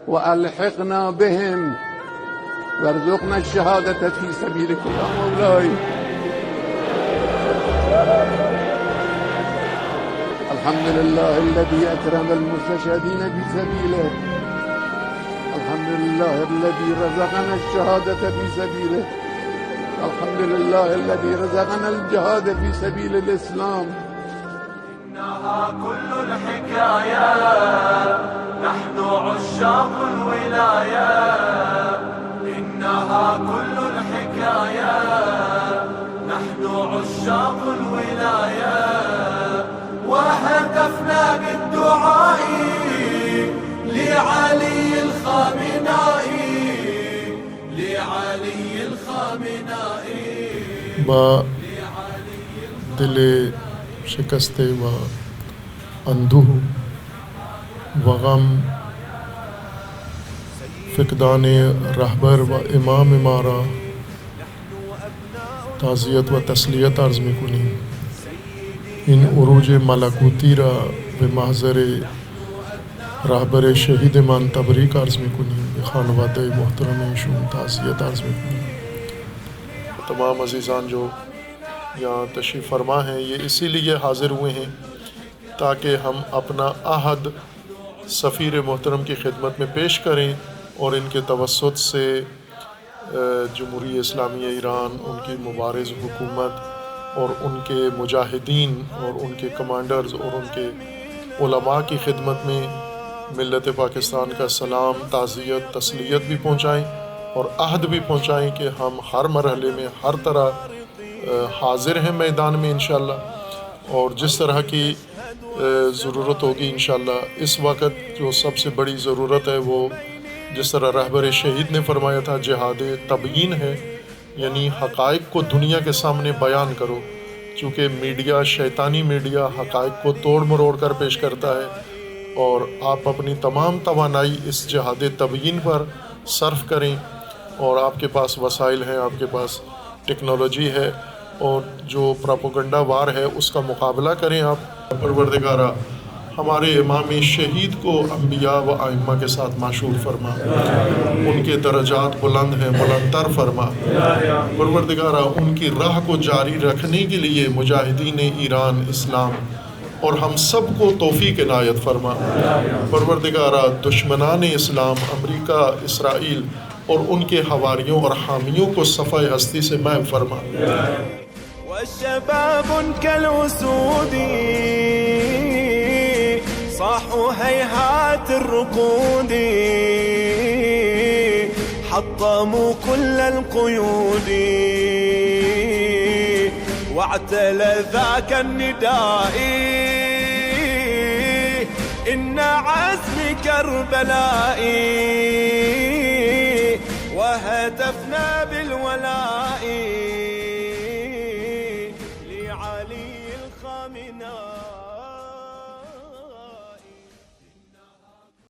وألحقنا بهم وارزقنا الشهادة في سبيلك يا مولاي. الحمد لله الذي أكرم المستشهدين في سبيله. الحمد لله الذي رزقنا الشهادة في سبيله. الحمد لله الذي رزقنا الجهاد في سبيل الإسلام. إنها كل الحكاية نحن عشاق الولاية. إنها كل الحكاية نحن عشاق الولاية. وهتفنا بالدعاء لعلي الخامنائي. لعلي الخامنائي. با دل شکستے و اندوہ و غم فقدان رہبر و امام مارا تعزیت و تسلیت عرض میکنیم. این عروج ملکوتی را به محضر رهبر شهید من تبریک عرض میکنیم. به خانواده محترم ایشون تعزیت عرض میکنیم. تمام عزیزان جو یہاں تشریف فرما ہیں یہ اسی لیے حاضر ہوئے ہیں تاکہ ہم اپنا عہد سفیر محترم کی خدمت میں پیش کریں اور ان کے توسط سے جمہوریہ اسلامیہ ایران، ان کی مبارز حکومت اور ان کے مجاہدین اور ان کے کمانڈرز اور ان کے علماء کی خدمت میں ملت پاکستان کا سلام، تعزیت، تسلیت بھی پہنچائیں اور عہد بھی پہنچائیں کہ ہم ہر مرحلے میں ہر طرح حاضر ہیں میدان میں انشاءاللہ، اور جس طرح کی ضرورت ہوگی انشاءاللہ. اس وقت جو سب سے بڑی ضرورت ہے وہ جس طرح رہبر شہید نے فرمایا تھا جہاد تبیین ہے، یعنی حقائق کو دنیا کے سامنے بیان کرو. چونکہ میڈیا، شیطانی میڈیا حقائق کو توڑ مروڑ کر پیش کرتا ہے، اور آپ اپنی تمام توانائی اس جہاد تبیین پر صرف کریں. اور آپ کے پاس وسائل ہیں، آپ کے پاس ٹیکنالوجی ہے، اور جو پراپوگنڈا وار ہے اس کا مقابلہ کریں آپ. پروردگارہ ہمارے امام شہید کو انبیاء و ائمہ کے ساتھ معشور فرما، ان کے درجات بلند ہیں، بلند تر فرما. پروردگارہ ان کی راہ کو جاری رکھنے کے لیے مجاہدین ایران، اسلام اور ہم سب کو توفیق عنایت فرما. پروردگارہ دشمنان اسلام، امریکہ، اسرائیل اور ان کے حواریوں اور حامیوں کو صفحہ ہستی سے محو فرما. وشباب كالأسود صاحوا هيهات الركود حطموا كل القيود واعتلى ذاك النداء إن عزم كربلاء